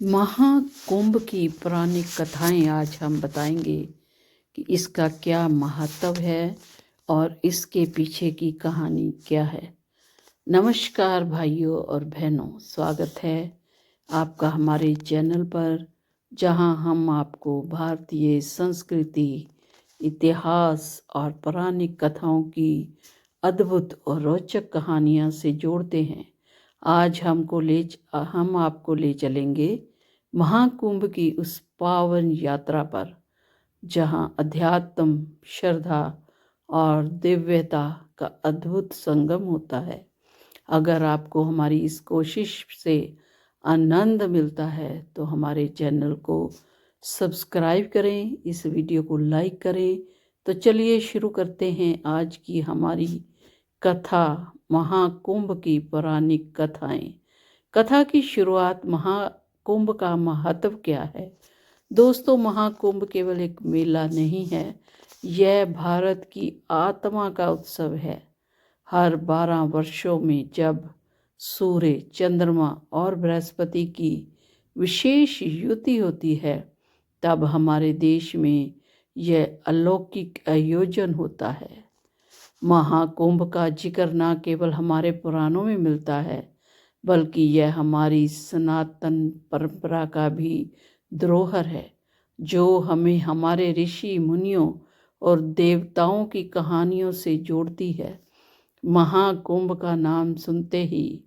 महाकुंभ की पौराणिक कथाएं आज हम बताएंगे कि इसका क्या महत्व है और इसके पीछे की कहानी क्या है। नमस्कार भाइयों और बहनों, स्वागत है आपका हमारे चैनल पर, जहां हम आपको भारतीय संस्कृति, इतिहास और पौराणिक कथाओं की अद्भुत और रोचक कहानियां से जोड़ते हैं। आज हम आपको ले चलेंगे महाकुंभ की उस पावन यात्रा पर, जहां अध्यात्म, श्रद्धा और दिव्यता का अद्भुत संगम होता है। अगर आपको हमारी इस कोशिश से आनंद मिलता है तो हमारे चैनल को सब्सक्राइब करें, इस वीडियो को लाइक करें। तो चलिए शुरू करते हैं आज की हमारी कथा, महाकुंभ की पौराणिक कथाएं। कथा की शुरुआत, महाकुंभ का महत्व क्या है। दोस्तों, महाकुंभ केवल एक मेला नहीं है, यह भारत की आत्मा का उत्सव है। हर 12 वर्षों में जब सूर्य, चंद्रमा और बृहस्पति की विशेष युति होती है, तब हमारे देश में यह अलौकिक आयोजन होता है। महाकुंभ का जिक्र न केवल हमारे पुराणों में मिलता है, बल्कि यह हमारी सनातन परंपरा का भी धरोहर है, जो हमें हमारे ऋषि मुनियों और देवताओं की कहानियों से जोड़ती है। महाकुंभ का नाम सुनते ही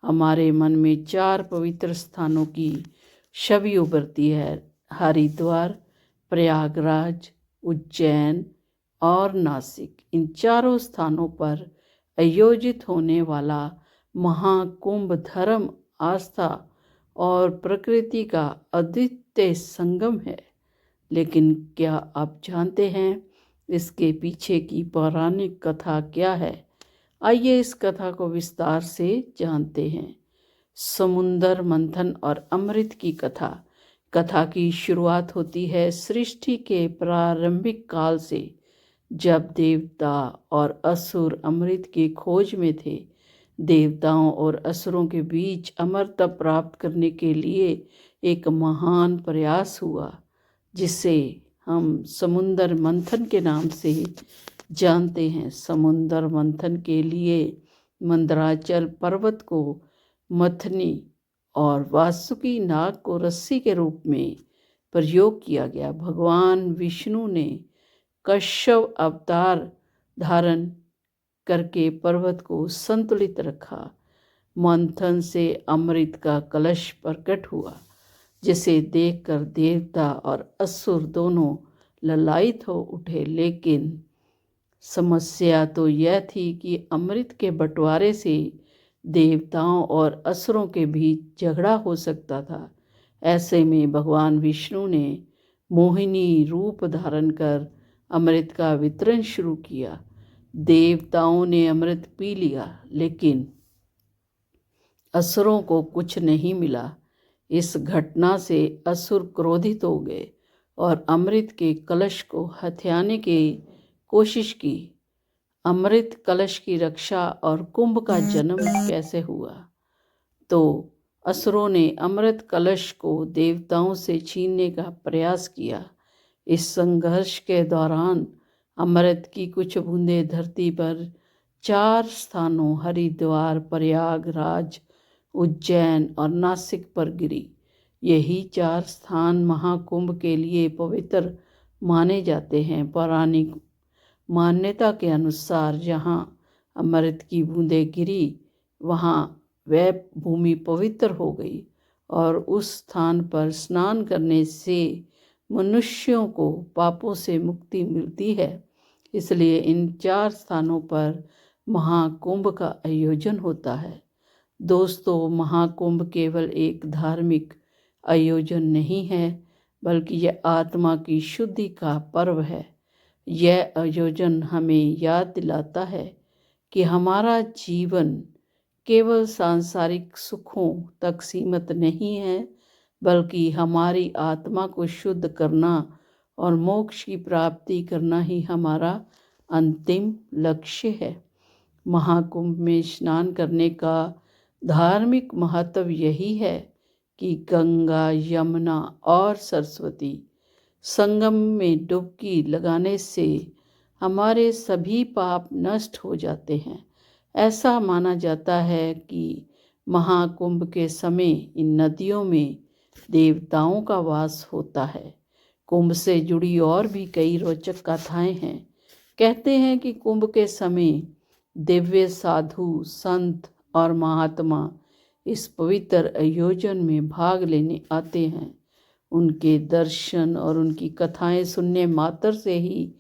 हमारे मन में 4 पवित्र स्थानों की छवि उभरती है: हरिद्वार, प्रयागराज, उज्जैन और नासिक। इन चारों स्थानों पर आयोजित होने वाला महाकुंभ धर्म, आस्था और प्रकृति का अद्वितीय संगम है। लेकिन क्या आप जानते हैं इसके पीछे की पौराणिक कथा क्या है? आइए इस कथा को विस्तार से जानते हैं। समुद्र मंथन और अमृत की कथा। कथा की शुरुआत होती है सृष्टि के प्रारंभिक काल से, जब देवता और असुर अमृत की खोज में थे। देवताओं और असुरों के बीच अमरता प्राप्त करने के लिए एक महान प्रयास हुआ, जिसे हम समुद्र मंथन के नाम से जानते हैं। समुद्र मंथन के लिए मंदराचल पर्वत को मथनी और वासुकी नाग को रस्सी के रूप में प्रयोग किया गया। भगवान विष्णु ने कश्यप अवतार धारण करके पर्वत को संतुलित रखा। मंथन से अमृत का कलश प्रकट हुआ, जिसे देखकर देवता और असुर दोनों ललायित हो उठे। लेकिन समस्या तो यह थी कि अमृत के बंटवारे से देवताओं और असुरों के बीच झगड़ा हो सकता था। ऐसे में भगवान विष्णु ने मोहिनी रूप धारण कर अमृत का वितरण शुरू किया। देवताओं ने अमृत पी लिया, लेकिन असुरों को कुछ नहीं मिला। इस घटना से असुर क्रोधित हो गए और अमृत के कलश को हथियाने की कोशिश की। अमृत कलश की रक्षा और कुंभ का जन्म कैसे हुआ? तो असुरों ने अमृत कलश को देवताओं से छीनने का प्रयास किया। इस संघर्ष के दौरान अमृत की कुछ बूंदें धरती पर 4 स्थानों हरिद्वार, प्रयागराज, उज्जैन और नासिक पर गिरी। यही 4 स्थान महाकुंभ के लिए पवित्र माने जाते हैं। पौराणिक मान्यता के अनुसार जहाँ अमृत की बूंदें गिरी, वहाँ वह भूमि पवित्र हो गई और उस स्थान पर स्नान करने से मनुष्यों को पापों से मुक्ति मिलती है। इसलिए इन 4 स्थानों पर महाकुंभ का आयोजन होता है। दोस्तों, महाकुंभ केवल एक धार्मिक आयोजन नहीं है, बल्कि यह आत्मा की शुद्धि का पर्व है। यह आयोजन हमें याद दिलाता है कि हमारा जीवन केवल सांसारिक सुखों तक सीमित नहीं है, बल्कि हमारी आत्मा को शुद्ध करना और मोक्ष की प्राप्ति करना ही हमारा अंतिम लक्ष्य है। महाकुंभ में स्नान करने का धार्मिक महत्व यही है कि गंगा, यमुना और सरस्वती संगम में डुबकी लगाने से हमारे सभी पाप नष्ट हो जाते हैं। ऐसा माना जाता है कि महाकुंभ के समय इन नदियों में देवताओं का वास होता है। कुंभ से जुड़ी और भी कई रोचक कथाएं हैं। कहते हैं कि कुंभ के समय दिव्य साधु, संत और महात्मा इस पवित्र आयोजन में भाग लेने आते हैं। उनके दर्शन और उनकी कथाएं सुनने मात्र से ही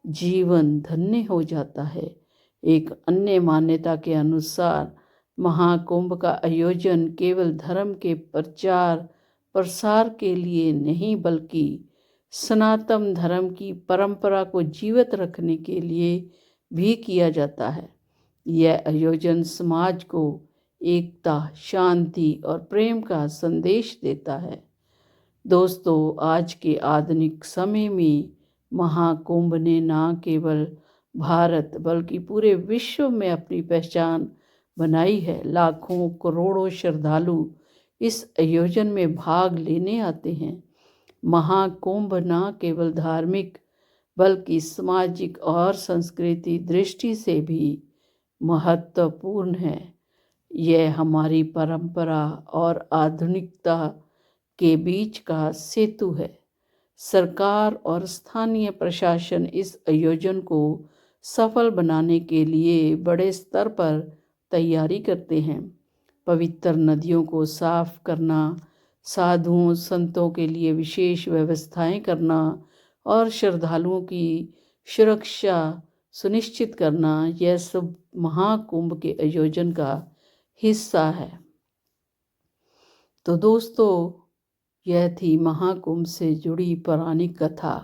जीवन धन्य हो जाता है। एक अन्य मान्यता के अनुसार महाकुंभ का आयोजन केवल धर्म के प्रचार प्रसार के लिए नहीं, बल्कि सनातन धर्म की परंपरा को जीवित रखने के लिए भी किया जाता है। यह आयोजन समाज को एकता, शांति और प्रेम का संदेश देता है। दोस्तों, आज के आधुनिक समय में महाकुंभ ने न केवल भारत बल्कि पूरे विश्व में अपनी पहचान बनाई है। लाखों करोड़ों श्रद्धालु इस आयोजन में भाग लेने आते हैं। महाकुंभ न केवल धार्मिक बल्कि सामाजिक और सांस्कृतिक दृष्टि से भी महत्वपूर्ण है। यह हमारी परंपरा और आधुनिकता के बीच का सेतु है। सरकार और स्थानीय प्रशासन इस आयोजन को सफल बनाने के लिए बड़े स्तर पर तैयारी करते हैं। पवित्र नदियों को साफ करना, साधुओं संतों के लिए विशेष व्यवस्थाएं करना और श्रद्धालुओं की सुरक्षा सुनिश्चित करना, यह सब महाकुंभ के आयोजन का हिस्सा है। तो दोस्तों, यह थी महाकुंभ से जुड़ी पौराणिक कथा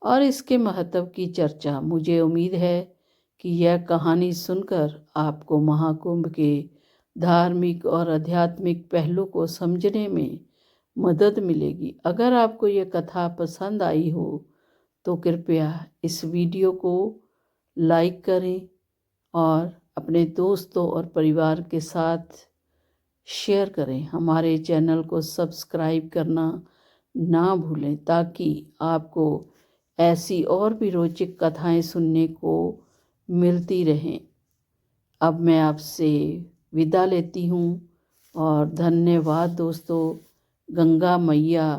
और इसके महत्व की चर्चा। मुझे उम्मीद है कि यह कहानी सुनकर आपको महाकुंभ के धार्मिक और आध्यात्मिक पहलू को समझने में मदद मिलेगी। अगर आपको यह कथा पसंद आई हो तो कृपया इस वीडियो को लाइक करें और अपने दोस्तों और परिवार के साथ शेयर करें। हमारे चैनल को सब्सक्राइब करना ना भूलें ताकि आपको ऐसी और भी रोचक कथाएं सुनने को मिलती रहें। अब मैं आपसे विदा लेती हूँ और धन्यवाद दोस्तों। गंगा मैया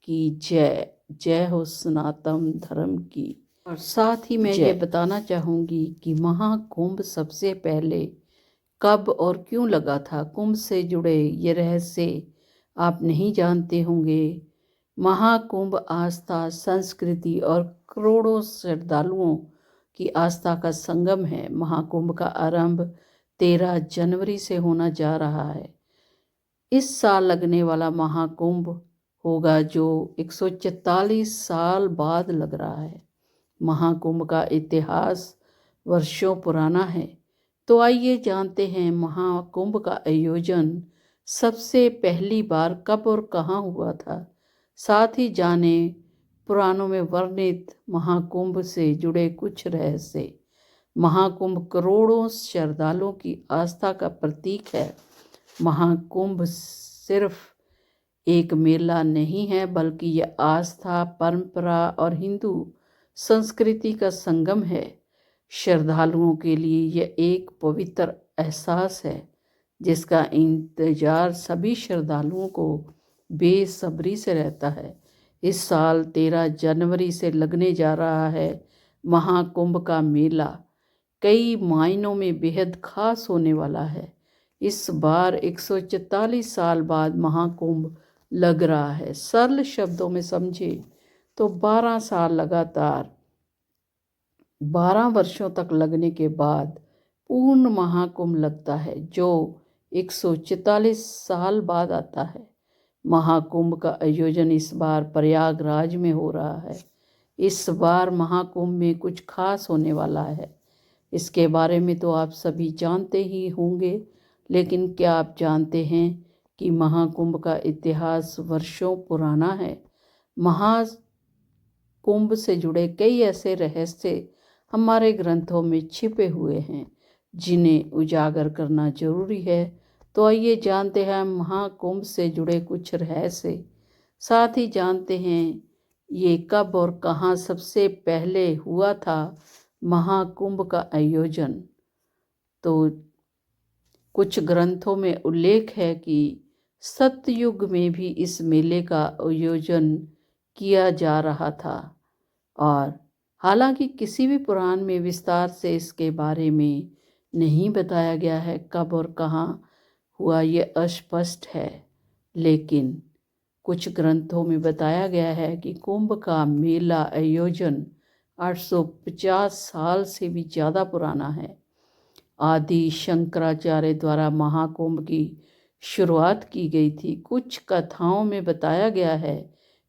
की जय। जय हो सनातन धर्म की। और साथ ही मैं ये बताना चाहूँगी कि महाकुंभ सबसे पहले कब और क्यों लगा था। कुंभ से जुड़े ये रहस्य आप नहीं जानते होंगे। महाकुंभ आस्था, संस्कृति और करोड़ों श्रद्धालुओं की आस्था का संगम है। महाकुंभ का आरंभ 13 जनवरी से होना जा रहा है। इस साल लगने वाला महाकुंभ होगा जो 144 साल बाद लग रहा है। महाकुंभ का इतिहास वर्षों पुराना है। तो आइए जानते हैं महाकुंभ का आयोजन सबसे पहली बार कब और कहाँ हुआ था। साथ ही जाने पुराणों में वर्णित महाकुंभ से जुड़े कुछ रहस्य। महाकुंभ करोड़ों श्रद्धालुओं की आस्था का प्रतीक है। महाकुंभ सिर्फ एक मेला नहीं है, बल्कि यह आस्था, परंपरा और हिंदू संस्कृति का संगम है। श्रद्धालुओं के लिए यह एक पवित्र एहसास है जिसका इंतजार सभी श्रद्धालुओं को बेसब्री से रहता है। इस साल 13 जनवरी से लगने जा रहा है महाकुंभ का मेला कई मायनों में बेहद खास होने वाला है। इस बार 144 साल बाद महाकुंभ लग रहा है। सरल शब्दों में समझे तो 12 साल लगातार 12 वर्षों तक लगने के बाद पूर्ण महाकुंभ लगता है, जो 144 साल बाद आता है। महाकुंभ का आयोजन इस बार प्रयागराज में हो रहा है। इस बार महाकुंभ में कुछ खास होने वाला है। इसके बारे में तो आप सभी जानते ही होंगे, लेकिन क्या आप जानते हैं कि महाकुंभ का इतिहास वर्षों पुराना है। महाकुंभ से जुड़े कई ऐसे रहस्य हमारे ग्रंथों में छिपे हुए हैं जिन्हें उजागर करना जरूरी है। तो आइए जानते हैं महाकुंभ से जुड़े कुछ रहस्य, साथ ही जानते हैं ये कब और कहाँ सबसे पहले हुआ था महाकुंभ का आयोजन। तो कुछ ग्रंथों में उल्लेख है कि सतयुग में भी इस मेले का आयोजन किया जा रहा था, और हालांकि किसी भी पुराण में विस्तार से इसके बारे में नहीं बताया गया है कब और कहाँ हुआ, ये अस्पष्ट है। लेकिन कुछ ग्रंथों में बताया गया है कि कुंभ का मेला आयोजन 850 साल से भी ज़्यादा पुराना है। आदि शंकराचार्य द्वारा महाकुंभ की शुरुआत की गई थी। कुछ कथाओं में बताया गया है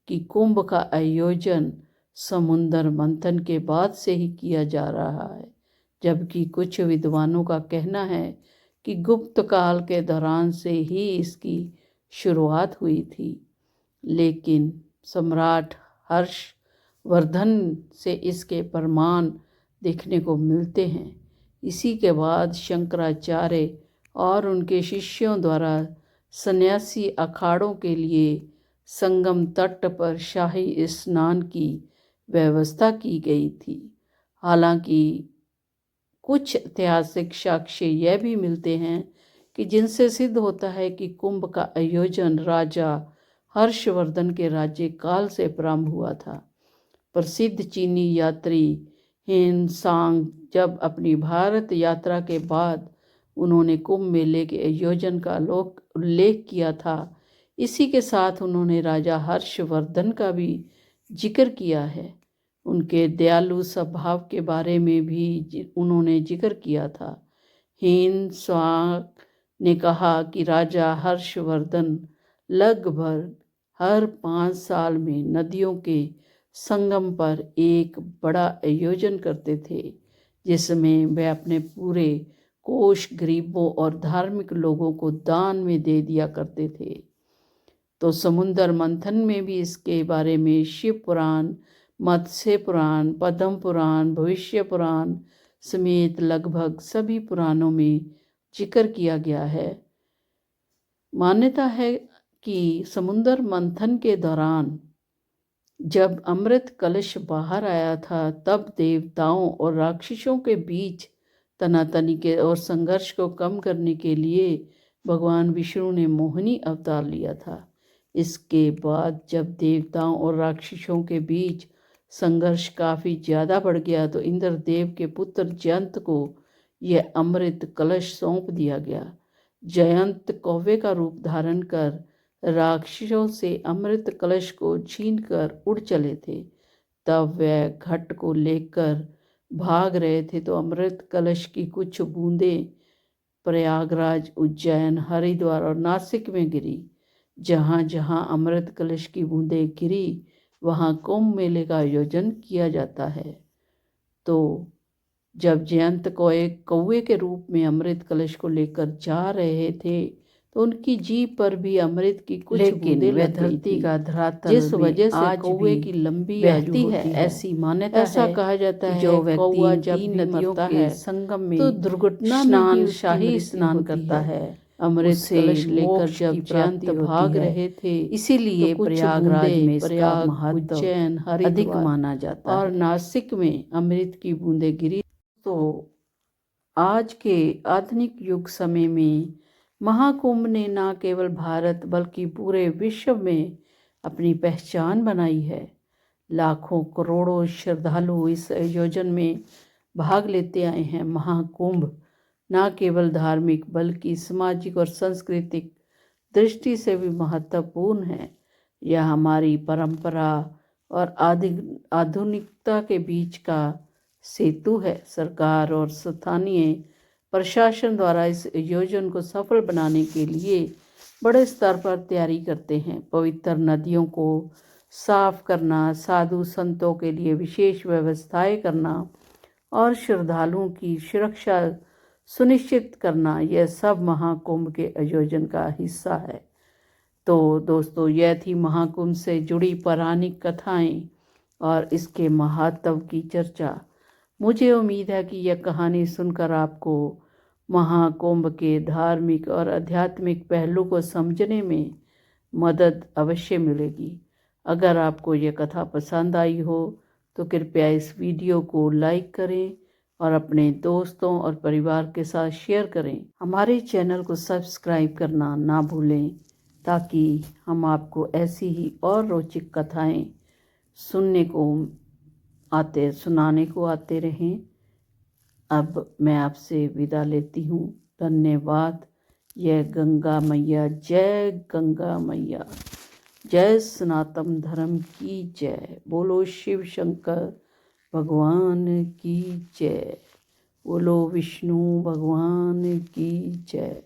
कि कुंभ का आयोजन समुद्र मंथन के बाद से ही किया जा रहा है, जबकि कुछ विद्वानों का कहना है कि गुप्त काल के दौरान से ही इसकी शुरुआत हुई थी। लेकिन सम्राट हर्षवर्धन से इसके प्रमाण देखने को मिलते हैं। इसी के बाद शंकराचार्य और उनके शिष्यों द्वारा सन्यासी अखाड़ों के लिए संगम तट पर शाही स्नान की व्यवस्था की गई थी। हालांकि कुछ ऐतिहासिक साक्ष्य यह भी मिलते हैं कि जिनसे सिद्ध होता है कि कुंभ का आयोजन राजा हर्षवर्धन के राज्यकाल से प्रारंभ हुआ था। प्रसिद्ध चीनी यात्री हेनसांग जब अपनी भारत यात्रा के बाद उन्होंने कुंभ मेले के आयोजन का उल्लेख किया था। इसी के साथ उन्होंने राजा हर्षवर्धन का भी जिक्र किया है। उनके दयालु स्वभाव के बारे में भी उन्होंने जिक्र किया था। हेनसांग ने कहा कि राजा हर्षवर्धन लगभग हर 5 साल में नदियों के संगम पर एक बड़ा आयोजन करते थे, जिसमें वे अपने पूरे कोष गरीबों और धार्मिक लोगों को दान में दे दिया करते थे। तो समुद्र मंथन में भी इसके बारे में शिव पुराण, मत्स्य पुराण, पद्म पुराण, भविष्य पुराण समेत लगभग सभी पुराणों में जिक्र किया गया है। मान्यता है कि समुद्र मंथन के दौरान जब अमृत कलश बाहर आया था, तब देवताओं और राक्षसों के बीच तनातनी के और संघर्ष को कम करने के लिए भगवान विष्णु ने मोहिनी अवतार लिया था। इसके बाद जब देवताओं और राक्षसों के बीच संघर्ष काफ़ी ज़्यादा बढ़ गया, तो इंद्रदेव के पुत्र जयंत को यह अमृत कलश सौंप दिया गया। जयंत कौवे का रूप धारण कर राक्षसों से अमृत कलश को छीनकर उड़ चले थे। तब वह घट को लेकर भाग रहे थे, तो अमृत कलश की कुछ बूंदें प्रयागराज, उज्जैन, हरिद्वार और नासिक में गिरी। जहाँ जहाँ अमृत कलश की बूंदें गिरी, वहाँ कुंभ मेले का आयोजन किया जाता है। तो जब जयंत कौवे के रूप में अमृत कलश को लेकर जा रहे थे, तो उनकी जीभ पर भी अमृत की कुछ बूंदें लग गई थी, का धरातल जिस वजह से कौवे की लंबी आयु है। ऐसी मान्यता है। ऐसा कहा जाता है जो व्यक्ति जब नदियों के संगम में तो दुर्घटना में शाही स्नान करता है, अमृत कलश लेकर जब जयंत भाग रहे थे, इसीलिए प्रयागराज में इसका महत्व उज्जैन, अधिक माना जाता है और नासिक में अमृत की बूंदें गिरी। तो आज के आधुनिक युग समय में महाकुंभ ने न केवल भारत बल्कि पूरे विश्व में अपनी पहचान बनाई है। लाखों करोड़ों श्रद्धालु इस आयोजन में भाग लेते आए हैं। महाकुंभ न केवल धार्मिक बल्कि सामाजिक और सांस्कृतिक दृष्टि से भी महत्वपूर्ण है। यह हमारी परंपरा और आधुनिकता के बीच का सेतु है। सरकार और स्थानीय प्रशासन द्वारा इस आयोजन को सफल बनाने के लिए बड़े स्तर पर तैयारी करते हैं। पवित्र नदियों को साफ करना, साधु संतों के लिए विशेष व्यवस्थाएं करना और श्रद्धालुओं की सुरक्षा सुनिश्चित करना, यह सब महाकुंभ के आयोजन का हिस्सा है। तो दोस्तों, यह थी महाकुंभ से जुड़ी पौराणिक कथाएं और इसके महत्व की चर्चा। मुझे उम्मीद है कि यह कहानी सुनकर आपको महाकुंभ के धार्मिक और आध्यात्मिक पहलू को समझने में मदद अवश्य मिलेगी। अगर आपको यह कथा पसंद आई हो तो कृपया इस वीडियो को लाइक करें और अपने दोस्तों और परिवार के साथ शेयर करें। हमारे चैनल को सब्सक्राइब करना ना भूलें ताकि हम आपको ऐसी ही और रोचक कथाएं सुनाने को आते रहें। अब मैं आपसे विदा लेती हूँ। धन्यवाद। जय गंगा मैया, जय गंगा मैया, जय सनातन धर्म की जय। बोलो शिव शंकर भगवान की जय। बोलो विष्णु भगवान की जय।